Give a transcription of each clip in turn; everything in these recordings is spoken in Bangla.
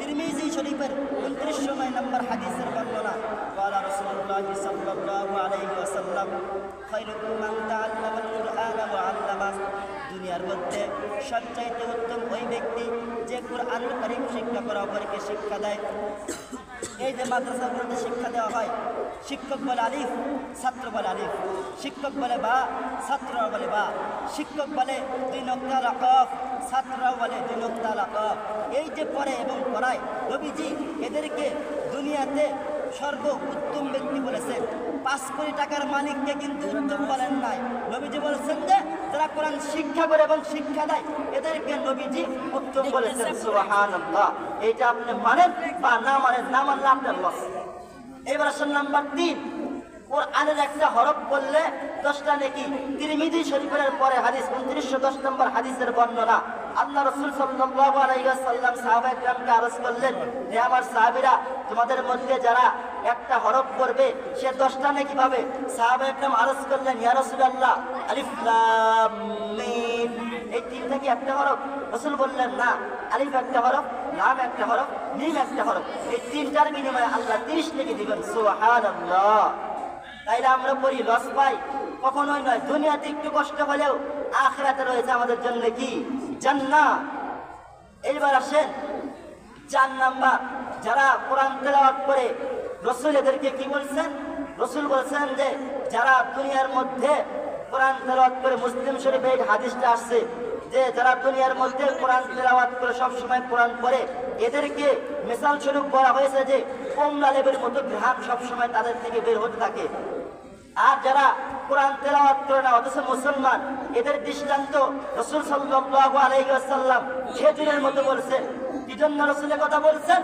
তিরমিজি শরীফের 29 নম্বর হাদিসের বর্ণনা قال رسول الله صلى الله عليه وسلم خيركم من تعلم القرآن وعلمه দুনিয়ার মধ্যে সবচাইতে উত্তম ওই ব্যক্তি যে কুরআনুল কারীম শিক্ষা করা অপরকে শিক্ষা দেয়। এই যে মাদ্রাসাগুলোতে শিক্ষা দেওয়া হয়, শিক্ষক বলে আলিফ, ছাত্র বলে আলিফ, শিক্ষক বলে বা, ছাত্ররা বলে বা, শিক্ষক বলে 2 নোক্তা লাকাফ, ছাত্ররাও বলে 2 নোক্তা লাকাফ। এই যে পড়ে এবং পড়ায়, নবীজি এদেরকে দুনিয়াতে সর্ব উত্তম ব্যক্তি বলেছেন। 5 কোটি টাকার মালিককে কিন্তু উত্তম বলেন নাই। নবীজি বলেছেন যে যারা কোরআন শিক্ষা করে এবং শিক্ষা দেয় এদেরকে নবীজি উত্তম বলেছেন। সুবহানাল্লাহ। এইটা আপনি মানেন বা না মানেন, না মানলে আপনার লস। এবার আসেন নাম্বার 3, কোরআনের একটা হরফ বললে 10টা নেকি। তিরমিজি শরীফের পরে হাদিস 2910 নম্বর হাদিসের বর্ণনা। আল্লাহ রাসূল সাল্লাল্লাহু আলাইহি ওয়াসাল্লাম সাহাবায়ে কেরামকে আরজ করলেন, হে আমার সাহাবীরা, তোমাদের মধ্যে যারা একটা হরফ পড়বে সে 10টা নেকি পাবে। সাহাবায়ে কেরাম আরজ করলেন, ইয়া রাসূলুল্লাহ, আলিফ লাম মিম, এই 3টা কি একটা হরফ? রাসূল বললেন, না, আলিফ একটা হরফ, লাম একটা হরফ, মিম একটা হরফ। এই 3টার বিনিময়ে আল্লাহ 30 নেকি দিবেন। সুবহানাল্লাহ। তাইলে আমরা পড়ি, লস পাই? কখনোই নয়। দুনিয়াতে একটু কষ্ট হলেও আখিরাতে রয়েছে আমাদের জন্য কি? জান্নাত। এইবার আসেন 4 নাম্বার, যারা কোরআন তেলাওয়াত করে রাসূল এদেরকে কি বলছেন? রাসূল বলছেন যে যারা দুনিয়ার মধ্যে কোরআন তেলাওয়াত করে, মুসলিম শরীফে এই হাদিসটা আসছে যে যারা দুনিয়ার মধ্যে কোরআন তেলাওয়াত করে সবসময় কোরআন পড়ে এদেরকে মিসাল স্বরূপ বলা হয়েছে যে কমলা লেবুর মতো ঘ্রাণ সবসময় তাদের থেকে বের হতে থাকে। আর যারা কোরআন তেলাওয়াত করে না অথচ মুসলমান, এদের দৃষ্টান্ত রাসূল সাল্লাল্লাহু আলাইহি ওয়াসাল্লাম খেজুরের মতো বলছেন। কি জন্য রাসূলের কথা বলছেন?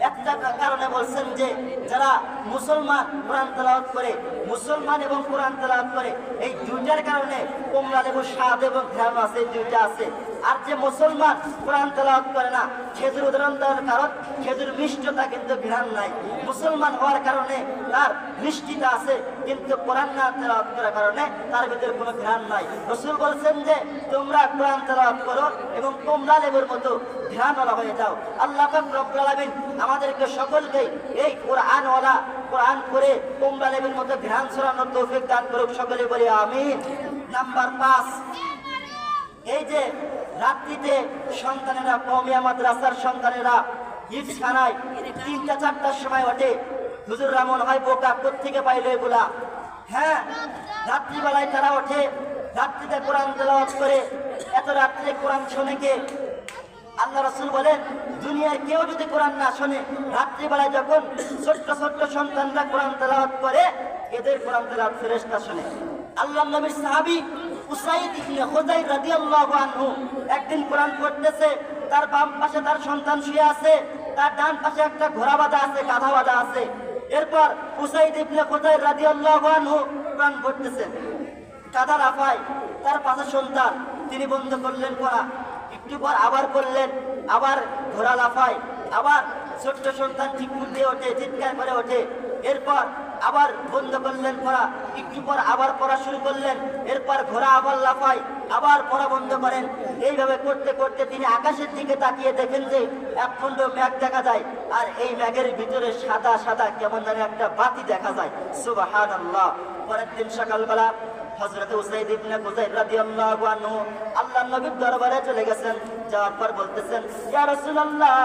একটা কারণে বলছেন যে যারা মুসলমান কোরআন তেলাওয়াত করে, মুসলমান এবং কোরআন তেলাওয়াত করে, এই দুইটার কারণে কমলা লেবুর স্বাদ এবং ঘ্রাণ আছে, দুইটা আছে। আর যে মুসলমান কোরআন তেলাওয়াত করে না, খেজুর উদাহরণ দেওয়ার কারণ খেজুর মিষ্টতা কিন্তু ঘ্রাণ নাই। মুসলমান হওয়ার কারণে তার মিষ্টিটা আছে, কিন্তু কোরআন না তেলাওয়াত করার কারণে তার ভিতরে কোনো ঘ্রাণ নাই। রাসূল বলছেন যে তোমরা কোরআন তেলাওয়াত করো এবং কমলা লেবুর মতো ঘ্রাণওয়ালা হয়ে যাও। আল্লাহ পাক রব্বুল আলামিন আমাদেরকে সকলকে এই কোরআনওয়ালা, কোরআন করে কমলা লেবুর মতো ঘ্রাণ ছড়ানোর তৌফিক দান করুক। সকলে বলি আমিন। নাম্বার 5, এই যে রাত্রিতে সন্তানেরা, কওমিয়া মাদ্রাসার সন্তানেরা হিফজখানায় 3টা-4টার সময় ওঠে। হুজুররা মনে হয় বোকা, কোত্থেকে পাইলো এগুলা? হ্যাঁ, রাত্রিবেলায় তারা ওঠে, রাত্রিতে কোরআন তেলাওয়াত করে। এত রাত্রে কোরআন শোনে কে? আল্লাহ রাসূল বলেন, দুনিয়ার কেউ যদি কোরআন না শোনে, রাত্রিবেলায় যখন ছোট্ট ছোট্ট সন্তানরা কোরআন তেলাওয়াত করে এদের কোরআন তেলাওয়াত ফেরেশতা শোনে। আল্লাহর নবীর সাহাবী উসাইদ ইবনে খুযাইর রাদিয়াল্লাহু আনহু একদিন কোরআন পড়তেছে, তার বাম পাশে তার সন্তান শুয়ে আছে, তার ডান পাশে একটা ঘোড়া বাঁধা আছে, গাধা বাঁধা আছে। এরপর উসাইদ ইবনে খুযাইর রাদিয়াল্লাহু আনহু কোরআন পড়তেছেন, গাধা লাফায়, তার পাশে সন্তান, তিনি বন্ধ করলেন পড়া। একটু পর আবার করলেন, আবার ঘোড়া লাফায়, আবার ছোট্ট সন্তান চিৎকার দিয়ে ওঠে, চিৎকার করে ওঠে। এরপর আবার বন্ধ করলেন পড়া, একটু পর আবার পড়া শুরু করলেন। এরপর ঘোড়া আবার লাফায়, আবার পড়া বন্ধ করেন। এইভাবে করতে করতে তিনি আকাশের দিকে তাকিয়ে দেখেন যে একখণ্ড মেঘ দেখা যায়, আর এই মেঘের ভিতরে সাদা সাদা কেমন যেন একটা বাতি দেখা যায়। সুবহানাল্লাহ। পরের দিন সকালবেলা হযরত উসাইদ ইবনে খুযাইর রাদিয়াল্লাহু আনহু আল্লাহর নবীর দরবারে চলে গেছেন। যাওয়ার পর বলতেছেন, ইয়া রাসূলুল্লাহ,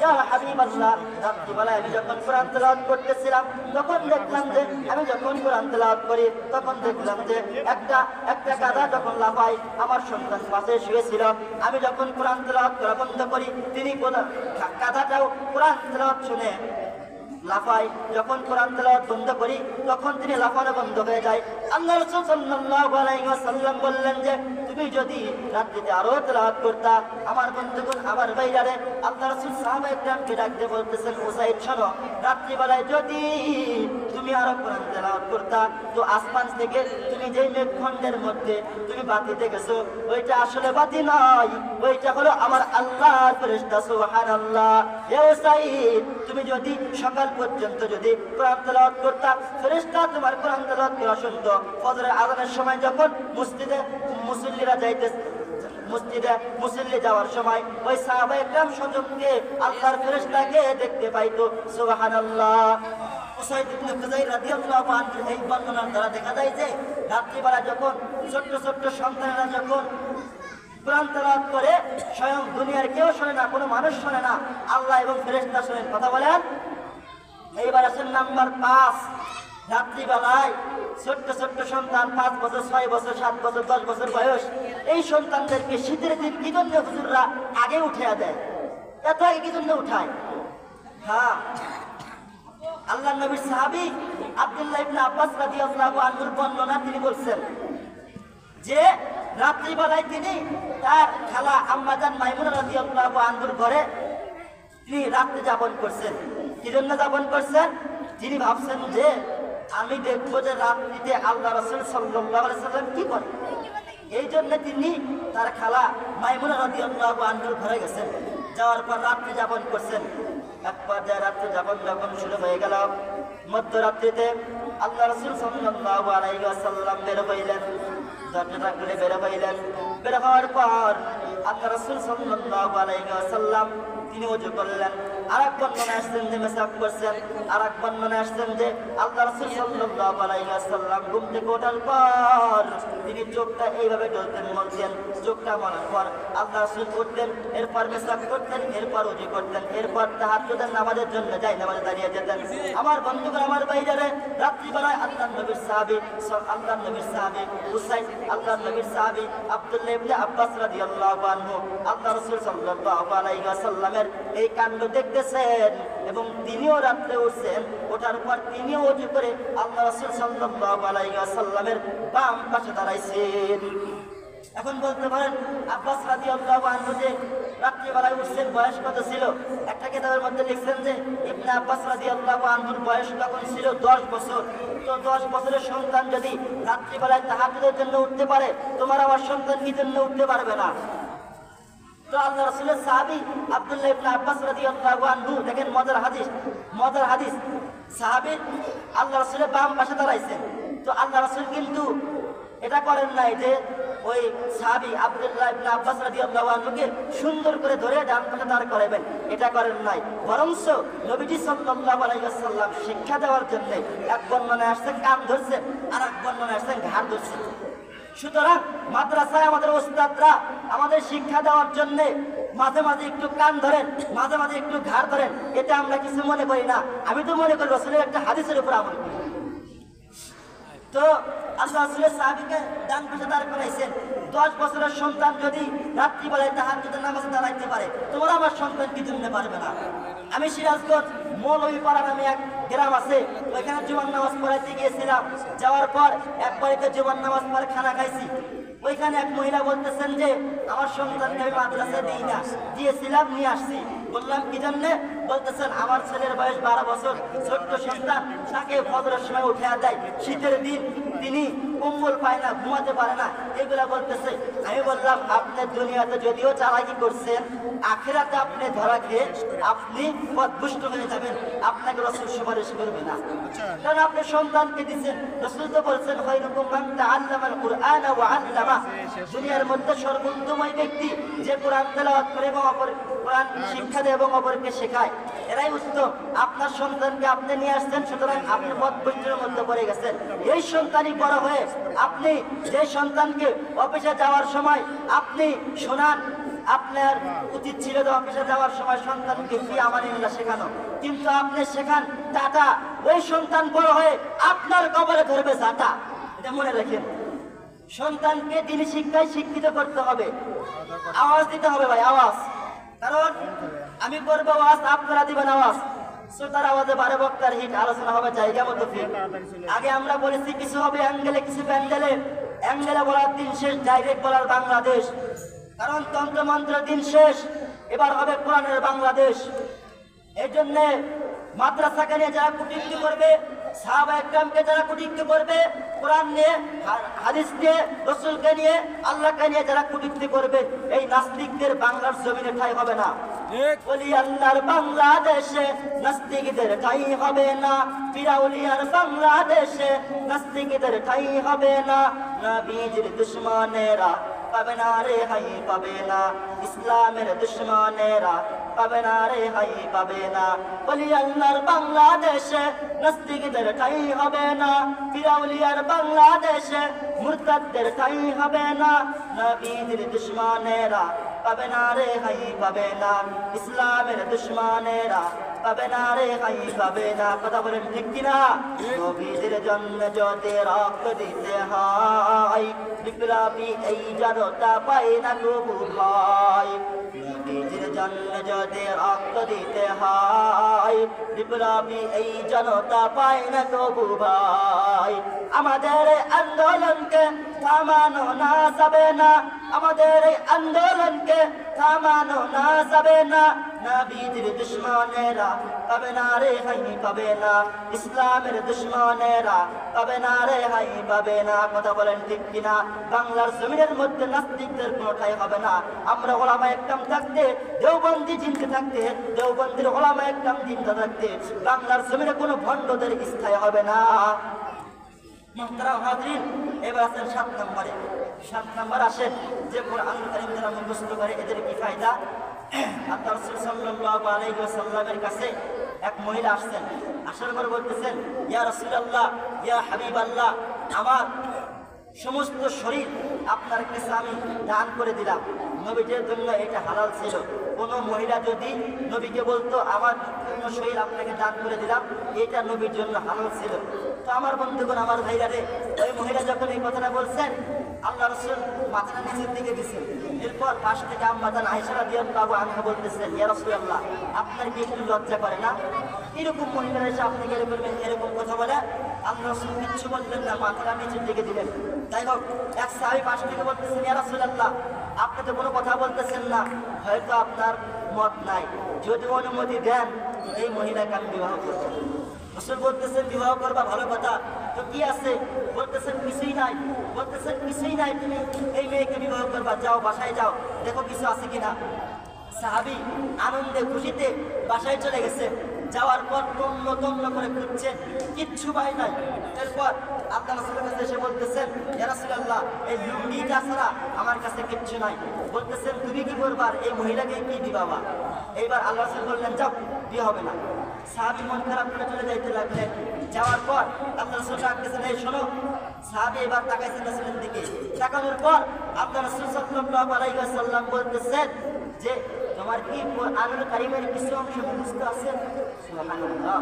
ইয়া হাবিবাল্লাহ, রাত্রিবেলায় আমি যখন কোরআন তেলাওয়াত করতেছিলাম তখন দেখলাম যে আমি যখন কোরআন তেলাওয়াত করি তখন দেখলাম যে একটা গাধা যখন লাফায়, আমার সন্তান পাশে শুয়েছিল। আমি যখন কোরআন তেলাওয়াত করা বন্ধ করি তিনি গাধাটাও কোরআন তেলাওয়াত শুনে লাফায়। যখন কোরআন তেলাওয়াত বন্ধ করি তখন তিনি লাফানো বন্ধ হয়ে যায়। আল্লাহ রাসূল সাল্লাল্লাহু আলাইহি ওয়াসাল্লাম বললেন যে তুমি যদি রাত্রিতে আরো তেলাওয়াত করতা, আমার বন্ধুগণ, আমার ভাইরারে, আল্লাহ রাসূল সাহাবায়ে কেরামকে ডাক দিয়ে বলতেছেন, উসাইদ শোনো, রাত্রিবেলায় যদি তুমি আরো কোরআন তেলাওয়াত করতা তো আসমান থেকে তুমি যেই মেঘখণ্ডের মধ্যে তুমি বাতি দেখেছো ওইটা আসলে বাতি নয়, ওইটা হলো আমার আল্লাহর ফেরেশতা। সুবহানাল্লাহ। হে উসাইদ, তুমি যদি সকাল পর্যন্ত যদি কোরআন তেলাওয়াত করতা, ফেরেশতা তোমার কোরআন তেলাওয়াত করা শুনতো। ফজরের আযানের সময় যখন মসজিদে মুসল্লিরা যাইতে মসজিদে মুসল্লি যাওয়ার সময় ওই সাহাবায়ে কেরাম স্বজনকে আল্লাহর ফেরেশতাকে দেখতে পাইতো। সুবহানাল্লাহ। উসাইদ ইবনে খুযাইর রাদিয়াল্লাহু আনহু এই বর্ণনার দ্বারা দেখা যায় যে রাত্রিবেলা যখন ছোট্ট ছোট্ট সন্তানেরা যখন কোরআন তেলাওয়াত করে স্বয়ং দুনিয়ার কেউ শোনে না, কোনো মানুষ শোনে না, আল্লাহ এবং ফেরেশতা শোনেন। কথা বলেন। এইবার আছেন নাম্বার 5। রাত্রিবেলায় ছোট্ট ছোট্ট সন্তান 5 বছর 6 বছর 7 বছর 10 বছর বয়স, এই সন্তানদেরকে শীতের দিন কি জন্য হুজুররা আগে উঠিয়ে দেয়? এত আগে কি জন্য উঠায়? হ্যাঁ, আল্লাহর নবীর সাহাবী আব্দুল্লাহ ইবনে আব্বাস রাদিয়াল্লাহু আনহুর বর্ণনা, তিনি বলছেন যে রাত্রিবেলায় তিনি তার খালা আম্মাজান মাইমুনা রাদিয়াল্লাহু আনহুর ঘরে তিনি রাত্রি যাপন করছেন। কি জন্য যাপন করছেন? তিনি ভাবছেন যে আমি দেখবো যে রাত্রিতে আল্লাহ রাসূল সাল্লাল্লাহু আলাইহি সাল্লাম কি করে। এই জন্য তিনি তার খালা মাইমুনা রাদিয়াল্লাহু আনহুর ঘরে গেছেন। যাওয়ার পর রাত্রি যাপন করছেন। এক পর্যায়ে রাত্রি যাপন যখন শুরু হয়ে গেল, মধ্যরাত্রিতে আল্লাহ রাসূল সাল্লাল্লাহু আলাইহি ওয়াসাল্লাম বের হইলেন। দরজাটা খুলে বের হইলেন। বের হওয়ার পর আল্লাহ রাসূল সাল্লাল্লাহু আলাইহি ওয়াসাল্লাম তিনি ওযু করলেন। আরেক বর্ণনায় আসছেন যে মেসাক করছেন। আরেক বর্ণনায় আসছেন যে আল্লাহ রাসূল সাল্লাল্লাহু আলাইহি ওয়াসাল্লাম ঘুম থেকে ওঠার পর তিনি চোখটা এইভাবে ঢলতেন, বলতেন। চোখটা মারার পর আল্লাহ রাসূল উঠতেন, এরপর মেসাক করতেন, এরপর ওযু করতেন, এরপর তাহাজ্জুদের নামাজের জন্য যাই নামাজে দাঁড়িয়ে যেতেন। আমার বন্ধুগণ, আমার ভাইজারে, রাত্রিবেলায় আল্লাহর নবীর সাহাবী হুসাইন, আল্লাহর নবীর সাহাবী আব্দুল্লাহ ইবনে আব্বাস রাদিয়াল্লাহু আনহু আল্লাহ রাসূল সাল্লাল্লাহু আলাইহি ওয়াসাল্লামের এই কাণ্ড দেখতেছেন এবং তিনিও রাত্রে উঠছেন। ওঠার পর তিনিও ওযু করে আল্লাহ রাসূল সাল্লাল্লাহু আলাইহি ওয়াসাল্লামের বাম পাশে দাঁড়াইছেন। এখন বলতে পারেন আব্বাস রাদিয়াল্লাহু আনহু যে রাত্রিবেলায় উঠছেন, বয়স কত ছিল? একটা কিতাবের মধ্যে লিখছেন যে ইবনে আব্বাস রাদিয়াল্লাহু আনহুর বয়স তখন ছিল 10 বছর। তো 10 বছরের সন্তান যদি রাত্রিবেলায় তাহাজ্জুদের জন্য উঠতে পারে, তোমার আমার সন্তান কি জন্য উঠতে পারবে না? তো আল্লাহ রাসূলের সাহাবী আব্দুল্লাহ ইবনে আব্বাস রাদিয়াল্লাহু আনহু, দেখেন মজার হাদিস, সাহাবী আল্লাহ রাসূলের বাম পাশে দাঁড়াইছেন। তো আল্লাহ রাসূল কিন্তু এটা করেন নাই যে ওই সাহাবী আব্দুল্লাহ ইবনে আব্বাস রাদিয়াল্লাহু আনহুকে সুন্দর করে ধরে ডান পাশে দাঁড় করাবেন, এটা করেন নাই। বরঞ্চ নবীজি সাল্লাল্লাহু আলাইহি ওয়াসাল্লাম শিক্ষা দেওয়ার জন্য এক বর্ণনায় আসছে কান ধরছেন, আর এক বর্ণনায় আসছে ঘাড় ধরছেন। সুতরাং মাদ্রাসায় আমাদের ওস্তাদরা আমাদের শিক্ষা দেওয়ার জন্য মাঝে মাঝে একটু কান ধরেন, মাঝে মাঝে একটু ঘাড় ধরেন, এটা আমরা কিছু মনে করি না। আমি তো মনে করি রাসূলের একটা হাদিসের উপর আমল করি। তো আল্লাহ রাসূলের সাহাবীকে ডান পাশে দাঁড় করাইছেন। 10 বছরের সন্তান যদি রাত্রিবেলায় তাহাজ্জুদের নামাজে দাঁড়াইতে পারে, তোমার আমার সন্তান কি জন্য পারবে না? আমি সিরাজগঞ্জ মৌলভীপাড়া নামে এক গ্রাম আছে, ওইখানে জুমার নামাজ পড়াইতে গিয়েছিলাম। যাওয়ার পর এক বাড়িতে জুমার নামাজ পড়ে খানা খাইছি। ওইখানে এক মহিলা বলতেছেন যে আমার সন্তানকে আমি মাদ্রাসায় দিই না, দিয়েছিলাম নিয়ে আসছি। বললাম কি জন্য? বলতেছেন আমার ছেলের বয়স 12 বছর, ছোট্ট সন্তান, তাকে ফজরের সময় উঠে দেয়, শীতের দিন তিনি কম্বল পায় না, ঘুমাতে পারে না, এগুলা বলতেছে। আমি বললাম আপনি দুনিয়াতে যদিও চালাকি করছেন, আখিরাতে আপনি ধরা খেয়ে আপনি পথভ্রষ্ট হয়ে যাবেন, আপনাকে রাসূল সুপারিশ করবে না। কারণ আপনি সন্তানকে দিচ্ছেন, রাসূল তো বলছেন খায়রুকুম মান তাআল্লামাল কুরআন ওয়া আল্লামা, দুনিয়ার মধ্যে সর্বোত্তম ওই ব্যক্তি যে কোরআন তেলাওয়াত করে এবং কোরআন শিক্ষা দেয় এবং অপরকে শেখায়, এরাই উত্তম। আপনার সন্তানকে আপনি নিয়ে আসছেন, সুতরাং আপনি পথভ্রষ্টের মধ্যে পড়ে গেছেন। এই সন্তানই বড় হয়ে আপনি যে সন্তানকে অফিসে যাওয়ার সময় আপনি শোনান, আপনার উচিত ছিল যে অফিসে যাওয়ার সময় সন্তানকে ফি আমানিল্লাহ শেখানো, কিন্তু আপনি শেখান টাটা। ওই সন্তান বড় হয়ে আপনার কবরে ধরবে ঝাঁটা। এটা মনে রাখেন, সন্তানকে দিনী শিক্ষায় শিক্ষিত করতে হবে, আওয়াজ দিতে হবে ভাই, আওয়াজ। কারণ আমি করবো আওয়াজ, আপনারা দিবেন আওয়াজ। শ্রোতার আওয়াজে 12 বক্তার হিট, আলোচনা হবে জায়গা মতো ফিট। আগে আমরা বলেছি কিছু হবে অ্যাঙ্গেলে, কিছু প্যান্ডেলে। অ্যাঙ্গেলে বলার দিন শেষ, ডাইরেক্ট বলার বাংলাদেশ। কারণ তন্ত্রমন্ত্রের দিন শেষ, এবার হবে কোরআনের বাংলাদেশ। এই জন্যে মাদ্রাসাকে নিয়ে যারা কুটিক্তি করবে, সাহাবায়ে কেরামকে যারা কুটিক্তি করবে, কোরআন নিয়ে, হাদিস নিয়ে, রাসূলকে নিয়ে, আল্লাহকে নিয়ে যারা কুটিক্তি করবে, এই নাস্তিকদের বাংলার জমিনে ঠাঁই হবে না। বলি আল্লাহর বাংলাদেশে নাস্তিকদের ঠাঁই হবে না, ফিরাউলিয়ার বাংলাদেশে নাস্তিকদের ঠাঁই হবে না। নবীজির দুশমনেরা পাবে না রে হাই পাবে না, ইসলামের দুশ্মনেরা পাবে না রে হাই পাবে না। বলি আল্লাহর বাংলাদেশে নাস্তিকদের ঠাই হবে না, ফিরাউলিয়ার বাংলাদেশে মুরতাদদের ঠাই হবে না। নবীদের দুশ্মনেরা পাবে না রে হাই পাবে না, ইসলামের দুশ্মনেরা পাবে না রে হাই পাবে না। কথা বলেন ঠিক কিনা? নবীদের জন্য যদি রক্ত দিতে হয়, বিপ্লবী এই জনতা পায় না তবু ভয়। নবীদের জন্য যদি রক্ত দিতে হয়, বিপ্লবী এই জনতা পায় না তবু ভয়। আমাদের আন্দোলনকে থামানো না যাবে না, আমাদের এই আন্দোলনকে থামানো না যাবে না। নবীদের দুশ্মনেরা পাবে না রে হাই পাবে না, ইসলামের দুশ্মনেরা পাবে না রে হাই পাবে না। কথা বলেন ঠিক কিনা? বাংলার জমিনের মধ্যে নাস্তিকদের কোনো ঠাঁই হবে না। আমরা ওলামা একরাম থাকতে, দেওবন্দি জিনতে থাকতে, দেওবন্দির ওলামা একরাম জিন্দা থাকতে বাংলার জমিনে কোনো ভণ্ডদের স্থায়ী হবে না। মুহতারাম হাজরিন, এবার আসেন 7 নম্বরে। 7 নম্বর আসেন যে কোরআনুল কারীম যারা মুখস্থ করে এদের কি ফায়দা? আল্লাহ রাসূল সাল্লাল্লাহু আলাইহি ওয়াসাল্লামের কাছে এক মহিলা আসছেন, আসার পর বলতেছেন, ইয়া রাসূলুল্লাহ, ইয়া হাবিবাল্লাহ, আমার সমস্ত শরীর আপনার কাছে আমি দান করে দিলাম। নবীদের জন্য এটা হালাল ছিল। কোনো মহিলা যদি নবীকে বলতো আমার পূর্ণ শরীর আপনাকে দান করে দিলাম, এটা নবীর জন্য হালাল ছিল। তো আমার বন্ধুগণ, আমার ভাইরা রে, ওই মহিলা যখন এই কথাটা বলছেন, আল্লাহ রাসূল মাথাটা নিচের দিকে দিয়েছেন। এরপর পাশ থেকে আম্মা জান আয়েশা রাদিয়াল্লাহু আনহা বলতেছেন, ইয়া রাসূলুল্লাহ, আপনার কি একটু লজ্জা করে না? এরকম মহিলারা এসে আপনি এরকম কথা বলে? আল্লাহ রাসূল কিচ্ছু বললেন না, মাথাটা নিচের দিকে দিলেন। যাই হোক, এক সাহাবী পাশ থেকে বলতেছেন, ইয়া রাসূলুল্লাহ, আপনি তো কোনো কথা বলতেছেন না, হয়তো আপনার মত নাই, যদি অনুমতি দেন এই মহিলাকে আমি বিবাহ করব। রাসূল বলতেছেন, বিবাহ করবা ভালো কথা, তো কি আছে? বলতেছেন কিছুই নাই। বলতেছেন কিছুই নাই, তুমি এই মেয়েকে বিবাহ করবা, যাও বাসায় যাও, দেখো কিছু আছে কিনা। সাহাবী আনন্দে খুশিতে বাসায় চলে গেছে। যাওয়ার পর তন্ন তন্ন করে খুঁজছেন, কিচ্ছু পাই নাই। এরপর আল্লাহ রাসূলের কাছে এসে বলতেছেন, ইয়া রাসূলুল্লাহ, এই লুঙ্গিটা ছাড়া আমার কাছে কিচ্ছু নাই। বলতেছেন, তুমি কি করবা? এই মহিলাকে কি দিবাবা? এইবার আল্লাহ রাসূল বললেন, যাও, বিয়ে হবে না। সাহাবী মন খারাপ করে চলে যাইতে লাগলেন। যাওয়ার পর আল্লাহ রাসূল ডাকতেছেন, এই শোনো। সাহাবী এবার তাকাইছেন রাসূলের দিকে। তাকানোর পর আল্লাহ রাসূল সাল্লাল্লাহু আলাইহি ওয়াসাল্লাম বলতেছেন যে, তোমার কি কোরআনুল কারীমের কিছু অংশ মুখস্থ আছে? সুবহানাল্লাহ।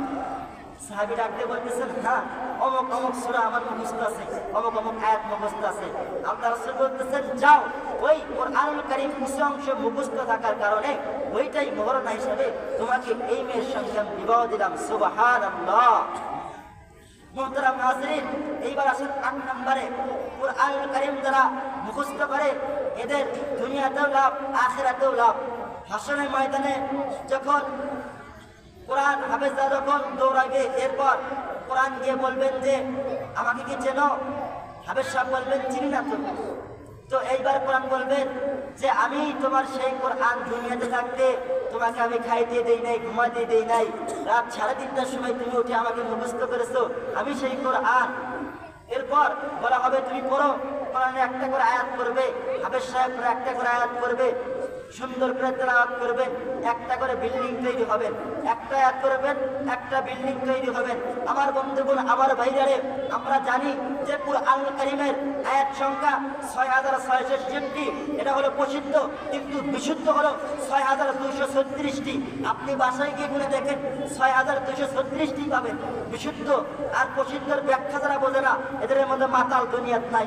সাহাবী ডাকতে বলতেছেন, হ্যাঁ, অমুক অমুক সূরা আমার মুখস্থ আছে, অমুক অমুক আয়াত মুখস্থ আছে। আল্লাহ রাসূল বলতেছেন, যাও, ওই কোরআনুল কারীম কিছু অংশ মুখস্থ থাকার কারণে ওইটাই মোহরনা হিসাবে তোমাকে এই মেয়ের সঙ্গে বিবাহ দিলাম। সুবহানাল্লাহ। মুহতারাম হাজরিন, এইবার আসেন 8 নম্বরে। কোরআনুল কারীম যারা মুখস্থ করে এদের দুনিয়াতেও লাভ, আখিরাতেও লাভ। হাসরের ময়দানে যখন কোরআন হাফেজরা যখন দৌড়াবে, এরপর কোরআন গিয়ে বলবেন যে, আমাকে কি চেনো? হাফেজ সাহেব বলবেন, চিনি না তো। তো এইবার কোরআন বলবেন যে, আমি তোমার সেই কোরআন দুনিয়াতে থাকতে তোমাকে আমি খাইতে দেই নাই, ঘুমাতে দেই নাই, রাত 3:30টার সময় তুমি উঠে আমাকে মুখস্থ করেছো, আমি সেই কোরআন। এরপর বলা হবে, তুমি পড়ো। কোরআনে একটা করে আয়াত করবে, হাফেজ সাহেবরা একটা করে আয়াত করবে, সুন্দর করে তেলাওয়াত করবেন, একটা করে বিল্ডিং তৈরি হবেন। একটা আয়াত করবেন, একটা বিল্ডিং তৈরি হবেন। আমার বন্ধুগণ, আমার ভাইরারে, আমরা জানি যে কোরআনুল কারীমের আয়াত সংখ্যা ৬৬৬৬, এটা হলো প্রসিদ্ধ, কিন্তু বিশুদ্ধ হলো ৬২৩৬টি। আপনি বাসায় গিয়ে গুনে দেখেন, ৬২৩৬টি পাবেন বিশুদ্ধ। আর প্রসিদ্ধর ব্যাখ্যা যারা বোঝে না, এদের মধ্যে মাতাল দুনিয়াত নাই।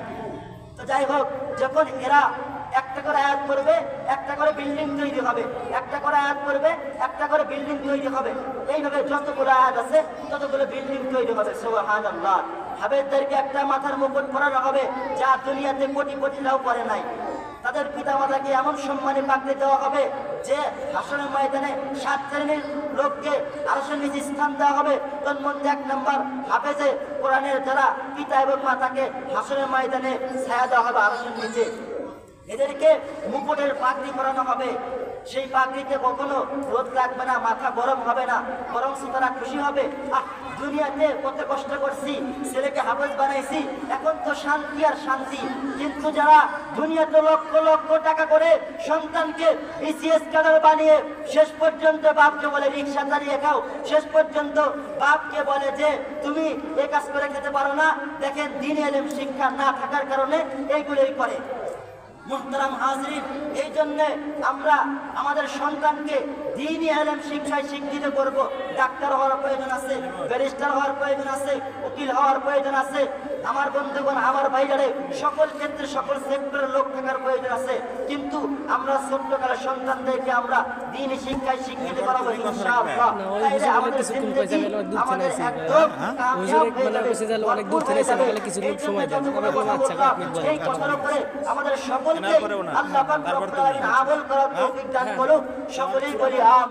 তো যাই হোক, যখন এরা একটা করে আয়াত করবে, একটা করে বিল্ডিং তৈরি হবে, একটা করে আয়াত করবে, একটা করে বিল্ডিং তৈরি হবে। এইভাবে যতগুলো আয়াত আছে ততগুলো বিল্ডিং তৈরি হবে। সুবহানাল্লাহ। হাফেজদেরকে একটা মাথার মুকুট পরানো হবে যা দুনিয়াতে কোটি কোটি লাভ করে নাই। তাদের পিতামাতাকে এমন সম্মানে পাকড়ে দেওয়া হবে যে হাসরের ময়দানে 7 শ্রেণীর লোককে আরশের নিচে স্থান দেওয়া হবে। তার মধ্যে 1 নম্বর হাফেজে কোরআনের যারা পিতা এবং মাতাকে হাসরের ময়দানে ছায়া দেওয়া হবে আরশের নিচে। এদেরকে মুকুটের পাগড়ি পরানো হবে। সেই পাগড়িতে কখনো রোদ লাগবে না, মাথা গরম হবে না, বরং তারা খুশি হবে, দুনিয়াতে কত কষ্ট করছি, ছেলেকে হাফেজ বানাইছি, এখন তো শান্তি আর শান্তি। কিন্তু যারা দুনিয়াতে লক্ষ লক্ষ টাকা করে সন্তানকে বিসিএস ক্যাডার বানিয়ে শেষ পর্যন্ত বাপকে বলে রিক্সা চালিয়ে খাও, শেষ পর্যন্ত বাপকে বলে যে তুমি এ কাজ করে খেতে পারো না, দেখেন দ্বীনি ইলম শিক্ষা না থাকার কারণে এইগুলোই করে। মুহতারাম হাজরিন, এই জন্য আমরা আমাদের সন্তানকে দ্বীনি ইলম শিক্ষায় শিক্ষিত করব। ডাক্তার হওয়ার প্রয়োজন আছে, ব্যারিস্টার হওয়ার প্রয়োজন আছে, উকিল হওয়ার প্রয়োজন আছে। আমার বন্ধুগণ, আমার ভাইজারে, সকল ক্ষেত্রে সকল সেক্টরের লোক থাকার প্রয়োজন আছে। কিন্তু আমরা ছোট্টকালের সন্তানদেরকে আমরা দ্বীনি শিক্ষায় শিক্ষিত করাবো ইনশাআল্লাহ। তাইলে আমাদের জিন্দেগি আমাদের একদম কামিয়াব হয়ে যাবে, ভরপুর হয়ে যাবে। এই কথার উপরে আমাদের সকলকে আল্লাহ পাক রব্বুল আলামিন আমল করার তৌফিক দান করুন। সকলেই বলি আমিন।